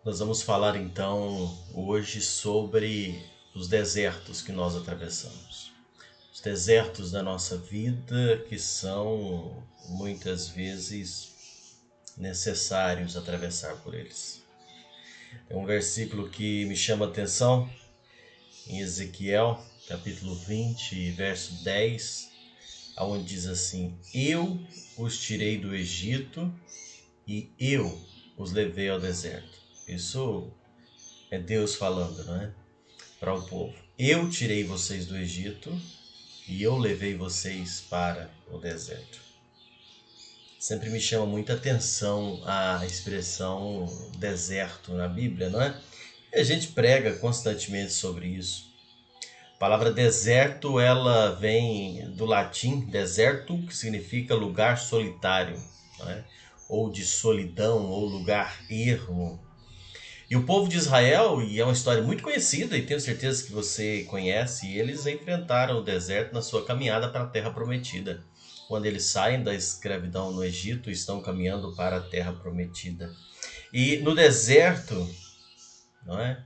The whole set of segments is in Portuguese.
Nós vamos falar então hoje sobre os desertos que nós atravessamos. Os desertos da nossa vida que são muitas vezes necessários atravessar por eles. Tem um versículo que me chama a atenção em Ezequiel, capítulo 20, verso 10, onde diz assim: Eu os tirei do Egito e eu os levei ao deserto. Isso é Deus falando, não é? Para o povo. Eu tirei vocês do Egito e eu levei vocês para o deserto. Sempre me chama muita atenção a expressão deserto na Bíblia, não é? E a gente prega constantemente sobre isso. A palavra deserto, ela vem do latim deserto, que significa lugar solitário, não é? Ou de solidão, ou lugar ermo. E o povo de Israel, e é uma história muito conhecida, e tenho certeza que você conhece, eles enfrentaram o deserto na sua caminhada para a Terra Prometida. Quando eles saem da escravidão no Egito, estão caminhando para a Terra Prometida. E no deserto, não é?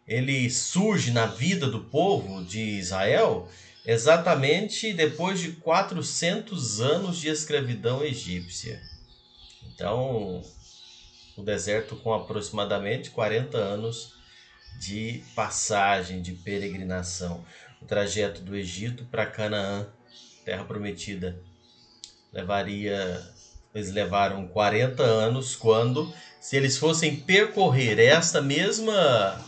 Ele surge na vida do povo de Israel exatamente depois de 400 anos de escravidão egípcia. Então, o deserto com aproximadamente 40 anos de passagem, de peregrinação. O trajeto do Egito para Canaã, terra prometida, eles levaram 40 anos, quando, se eles fossem percorrer esta mesma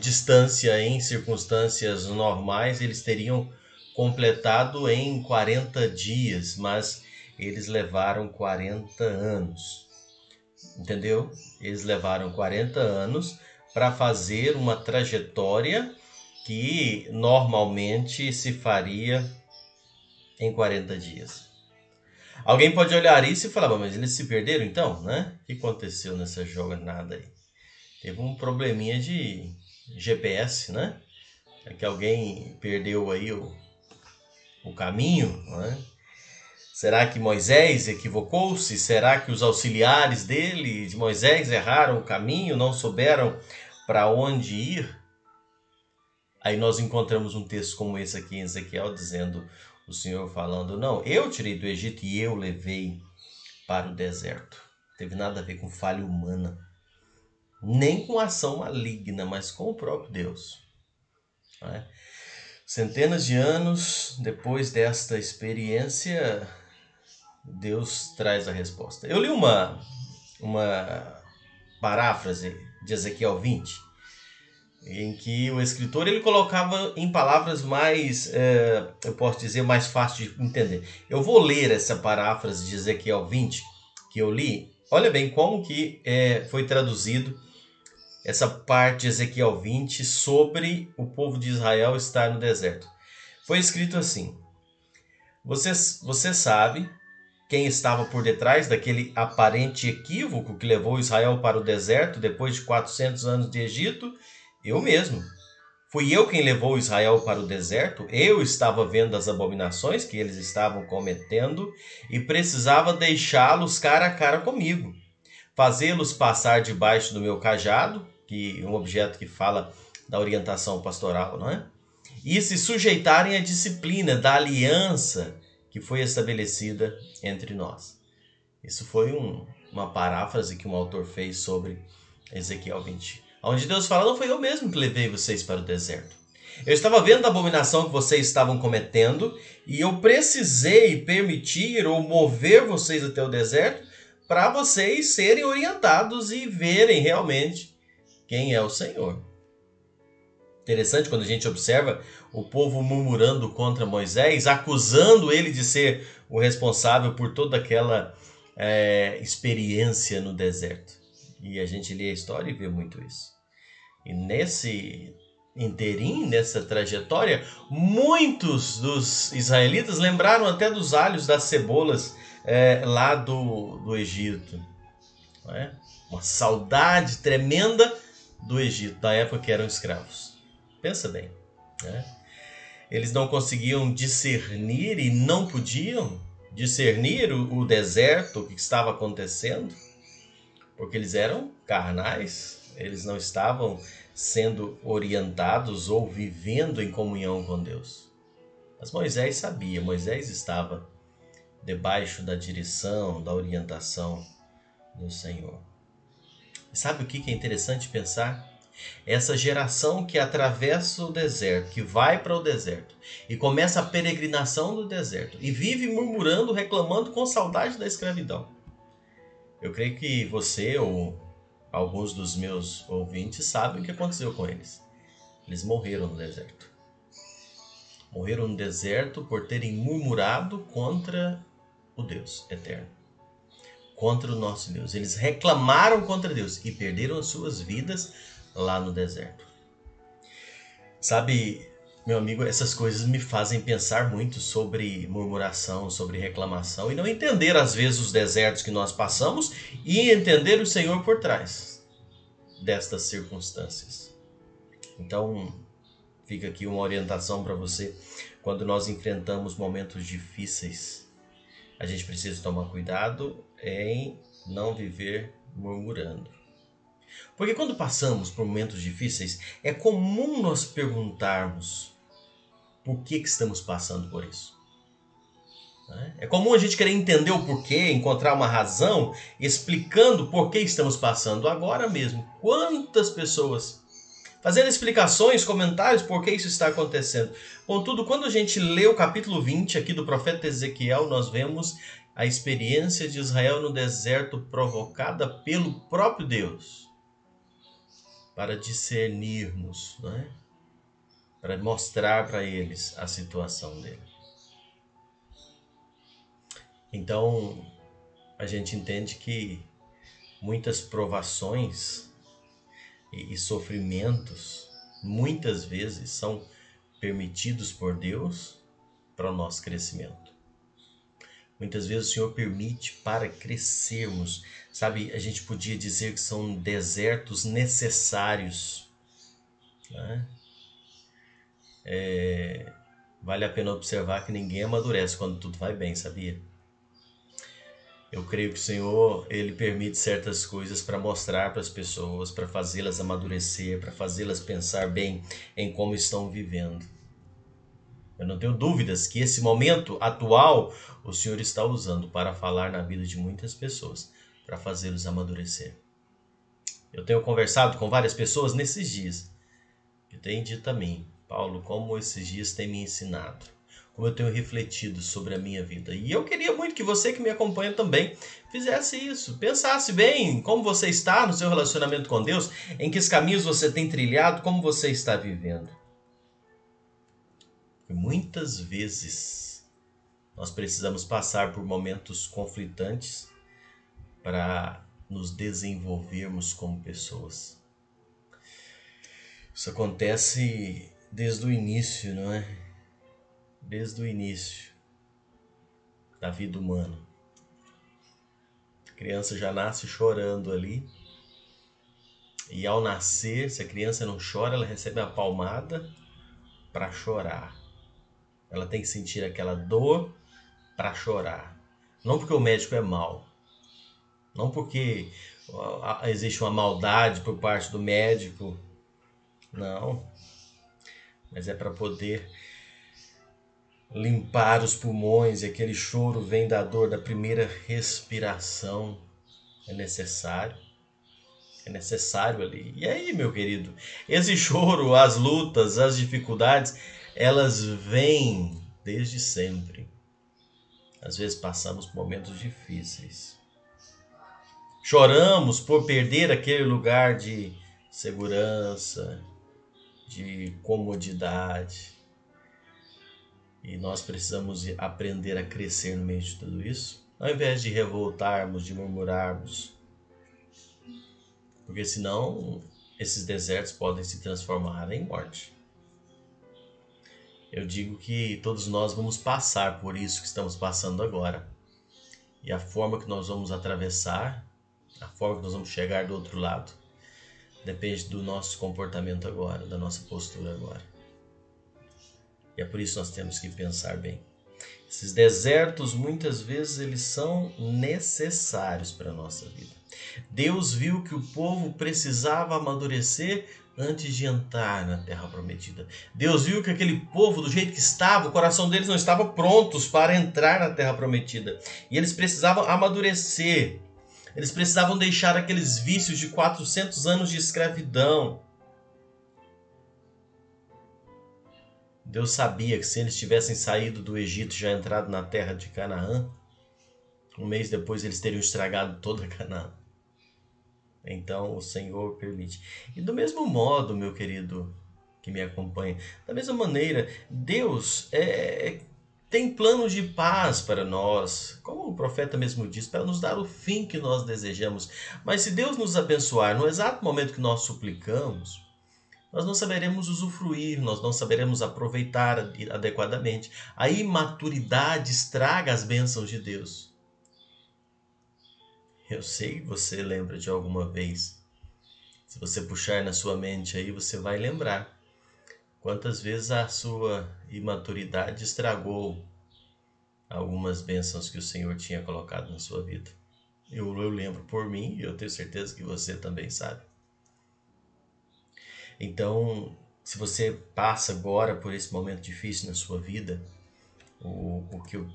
distância em circunstâncias normais, eles teriam completado em 40 dias, mas eles levaram 40 anos. Entendeu? Eles levaram 40 anos para fazer uma trajetória que normalmente se faria em 40 dias. Alguém pode olhar isso e falar: mas eles se perderam então, né? O que aconteceu nessa jornada aí? Teve um probleminha de GPS, né? É que alguém perdeu aí o caminho, né? Será que Moisés equivocou-se? Será que os auxiliares dele, de Moisés, erraram o caminho, não souberam para onde ir? Aí nós encontramos um texto como esse aqui em Ezequiel, dizendo, o Senhor falando: não, eu tirei do Egito e eu levei para o deserto. Não teve nada a ver com falha humana, nem com ação maligna, mas com o próprio Deus. Não é? Centenas de anos depois desta experiência, Deus traz a resposta. Eu li uma paráfrase de Ezequiel 20, em que o escritor ele colocava em palavras mais, eu posso dizer, mais fácil de entender. Eu vou ler essa paráfrase de Ezequiel 20 que eu li. Olha bem como que foi traduzido essa parte de Ezequiel 20 sobre o povo de Israel estar no deserto. Foi escrito assim: você sabe quem estava por detrás daquele aparente equívoco que levou Israel para o deserto depois de 400 anos de Egito? Eu mesmo. Fui eu quem levou Israel para o deserto. Eu estava vendo as abominações que eles estavam cometendo e precisava deixá-los cara a cara comigo. Fazê-los passar debaixo do meu cajado, que é um objeto que fala da orientação pastoral, não é? E se sujeitarem à disciplina da aliança que foi estabelecida entre nós. Isso foi uma paráfrase que um autor fez sobre Ezequiel 20. Onde Deus fala: não foi eu mesmo que levei vocês para o deserto. Eu estava vendo a abominação que vocês estavam cometendo e eu precisei permitir ou mover vocês até o deserto para vocês serem orientados e verem realmente quem é o Senhor. Interessante quando a gente observa o povo murmurando contra Moisés, acusando ele de ser o responsável por toda aquela experiência no deserto. E a gente lê a história e vê muito isso. E nesse inteirinho, nessa trajetória, muitos dos israelitas lembraram até dos alhos, das cebolas lá do Egito. Não é? Uma saudade tremenda do Egito, da época que eram escravos. Pensa bem, né? Eles não conseguiam discernir e não podiam discernir o deserto, o que estava acontecendo, porque eles eram carnais, Eles não estavam sendo orientados ou vivendo em comunhão com Deus. Mas Moisés sabia, Moisés estava debaixo da direção, da orientação do Senhor. E sabe o que é interessante pensar? Essa geração que atravessa o deserto, que vai para o deserto e começa a peregrinação do deserto e vive murmurando, reclamando com saudade da escravidão. Eu creio que você ou alguns dos meus ouvintes sabem o que aconteceu com eles. Eles morreram no deserto. Morreram no deserto por terem murmurado contra o Deus eterno, contra o nosso Deus. Eles reclamaram contra Deus e perderam as suas vidas lá no deserto. Sabe, meu amigo, essas coisas me fazem pensar muito sobre murmuração, sobre reclamação e não entender às vezes os desertos que nós passamos e entender o Senhor por trás destas circunstâncias. Então, fica aqui uma orientação para você. Quando nós enfrentamos momentos difíceis, a gente precisa tomar cuidado em não viver murmurando. Porque quando passamos por momentos difíceis, é comum nós perguntarmos por que estamos passando por isso. É comum a gente querer entender o porquê, encontrar uma razão, explicando por que estamos passando agora mesmo. Quantas pessoas fazendo explicações, comentários por que isso está acontecendo. Contudo, quando a gente lê o capítulo 20 aqui do profeta Ezequiel, nós vemos a experiência de Israel no deserto provocada pelo próprio Deus, para discernirmos, não é? Para mostrar para eles a situação dele. Então, a gente entende que muitas provações e sofrimentos, muitas vezes, são permitidos por Deus para o nosso crescimento. Muitas vezes o Senhor permite para crescermos. Sabe, a gente podia dizer que são desertos necessários, né? Vale a pena observar que ninguém amadurece quando tudo vai bem, sabia? Eu creio que o Senhor, Ele permite certas coisas para mostrar para as pessoas, para fazê-las amadurecer, para fazê-las pensar bem em como estão vivendo. Eu não tenho dúvidas que esse momento atual o Senhor está usando para falar na vida de muitas pessoas, para fazê-los amadurecer. Eu tenho conversado com várias pessoas nesses dias que têm dito a mim: Paulo, como esses dias têm me ensinado, como eu tenho refletido sobre a minha vida. E eu queria muito que você que me acompanha também fizesse isso. Pensasse bem como você está no seu relacionamento com Deus, em que caminhos você tem trilhado, como você está vivendo. E muitas vezes nós precisamos passar por momentos conflitantes para nos desenvolvermos como pessoas. Isso acontece desde o início, não é? Desde o início da vida humana. A criança já nasce chorando ali. E ao nascer, se a criança não chora, ela recebe uma palmada para chorar. Ela tem que sentir aquela dor para chorar. Não porque o médico é mau. Não porque existe uma maldade por parte do médico. Não. Mas é para poder limpar os pulmões, e aquele choro vem da dor da primeira respiração. É necessário ali. E aí, meu querido, esse choro, as lutas, as dificuldades, elas vêm desde sempre. Às vezes passamos por momentos difíceis. Choramos por perder aquele lugar de segurança, de comodidade. E nós precisamos aprender a crescer no meio de tudo isso, ao invés de revoltarmos, de murmurarmos. Porque senão esses desertos podem se transformar em morte. Eu digo que todos nós vamos passar por isso que estamos passando agora. E a forma que nós vamos atravessar, a forma que nós vamos chegar do outro lado, depende do nosso comportamento agora, da nossa postura agora. E é por isso que nós temos que pensar bem. Esses desertos, muitas vezes, eles são necessários para a nossa vida. Deus viu que o povo precisava amadurecer antes de entrar na Terra Prometida. Deus viu que aquele povo, do jeito que estava, o coração deles não estava prontos para entrar na Terra Prometida. E eles precisavam amadurecer. Eles precisavam deixar aqueles vícios de 400 anos de escravidão. Deus sabia que se eles tivessem saído do Egito e já entrado na terra de Canaã, um mês depois eles teriam estragado toda Canaã. Então o Senhor permite. E do mesmo modo, meu querido que me acompanha, da mesma maneira, Deus tem planos de paz para nós, como o profeta mesmo diz, para nos dar o fim que nós desejamos. Mas se Deus nos abençoar no exato momento que nós suplicamos, nós não saberemos usufruir, nós não saberemos aproveitar adequadamente. A imaturidade estraga as bênçãos de Deus. Eu sei que você lembra de alguma vez. Se você puxar na sua mente aí, você vai lembrar quantas vezes a sua imaturidade estragou algumas bênçãos que o Senhor tinha colocado na sua vida. Eu lembro por mim e eu tenho certeza que você também sabe. Então, se você passa agora por esse momento difícil na sua vida, o que eu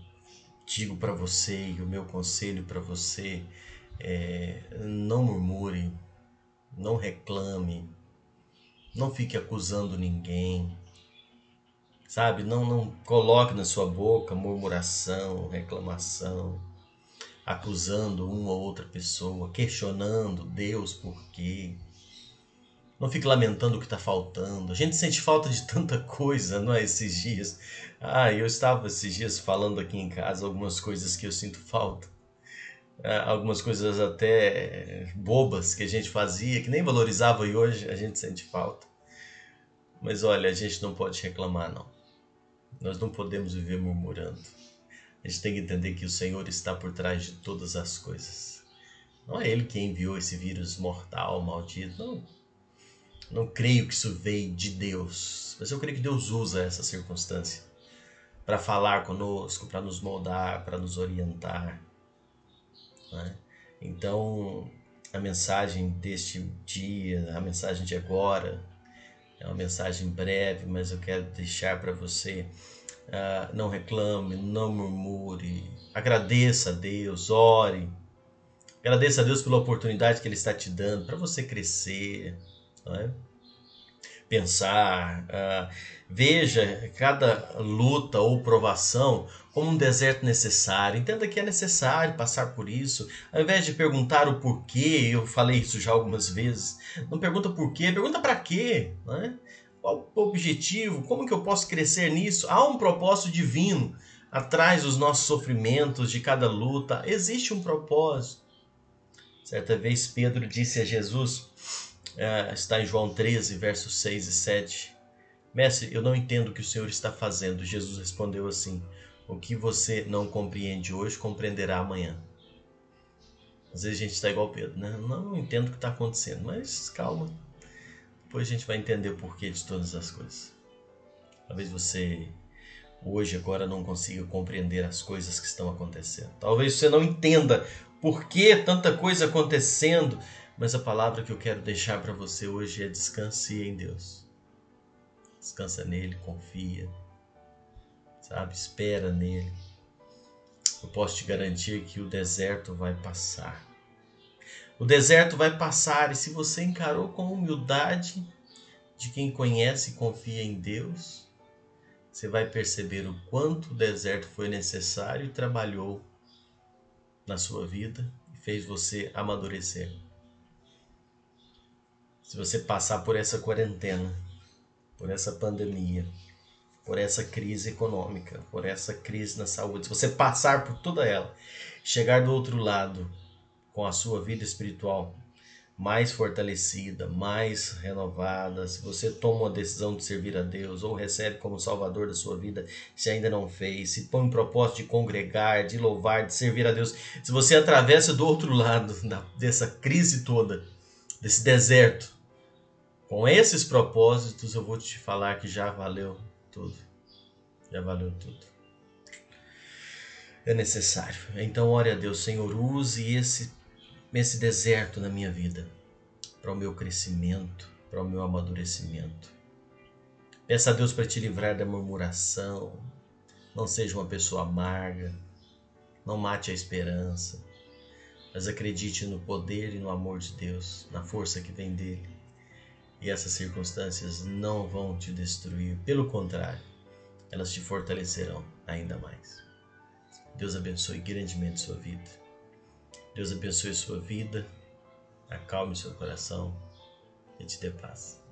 digo para você e o meu conselho para você é: não murmure, não reclame, não fique acusando ninguém, sabe? Não coloque na sua boca murmuração, reclamação, acusando uma ou outra pessoa, questionando Deus por quê. Não fique lamentando o que está faltando. A gente sente falta de tanta coisa, não é? Esses dias. Eu estava esses dias falando aqui em casa algumas coisas que eu sinto falta. Algumas coisas até bobas que a gente fazia, que nem valorizava e hoje a gente sente falta. Mas olha, a gente não pode reclamar, não. Nós não podemos viver murmurando. A gente tem que entender que o Senhor está por trás de todas as coisas. Não é Ele quem enviou esse vírus mortal, maldito, não. Não creio que isso veio de Deus, mas eu creio que Deus usa essa circunstância para falar conosco, para nos moldar, para nos orientar, né? Então, a mensagem deste dia, a mensagem de agora, é uma mensagem breve, mas eu quero deixar para você: não reclame, não murmure, agradeça a Deus, ore, agradeça a Deus pela oportunidade que Ele está te dando para você crescer, não é? Pensar, veja cada luta ou provação como um deserto necessário. Entenda que é necessário passar por isso. Ao invés de perguntar o porquê, eu falei isso já algumas vezes, não pergunta porquê, pergunta para quê, né? Qual o objetivo? Como que eu posso crescer nisso? Há um propósito divino atrás dos nossos sofrimentos, de cada luta. Existe um propósito. Certa vez Pedro disse a Jesus, está em João 13, versos 6 e 7. Mestre, eu não entendo o que o Senhor está fazendo. Jesus respondeu assim: o que você não compreende hoje, compreenderá amanhã. Às vezes a gente está igual Pedro, né? Não entendo o que está acontecendo, mas calma. Depois a gente vai entender o porquê de todas as coisas. Talvez você hoje, agora, não consiga compreender as coisas que estão acontecendo. Talvez você não entenda por que tanta coisa acontecendo, mas a palavra que eu quero deixar para você hoje é: descanse em Deus. Descansa nele, confia, sabe? Espera nele. Eu posso te garantir que o deserto vai passar. O deserto vai passar, e se você encarou com humildade de quem conhece e confia em Deus, você vai perceber o quanto o deserto foi necessário e trabalhou na sua vida e fez você amadurecer. Se você passar por essa quarentena, por essa pandemia, por essa crise econômica, por essa crise na saúde, se você passar por toda ela, chegar do outro lado com a sua vida espiritual mais fortalecida, mais renovada, se você toma uma decisão de servir a Deus ou recebe como Salvador da sua vida, se ainda não fez, se põe um propósito de congregar, de louvar, de servir a Deus, se você atravessa do outro lado dessa crise toda, desse deserto, com esses propósitos, eu vou te falar que já valeu tudo. Já valeu tudo. é necessário. Então, ore a Deus, Senhor, use esse deserto na minha vida para o meu crescimento, para o meu amadurecimento. Peça a Deus para te livrar da murmuração. Não seja uma pessoa amarga. Não mate a esperança. Mas acredite no poder e no amor de Deus, na força que vem dele. E essas circunstâncias não vão te destruir. Pelo contrário, elas te fortalecerão ainda mais. Deus abençoe grandemente sua vida. Deus abençoe sua vida. Acalme seu coração e te dê paz.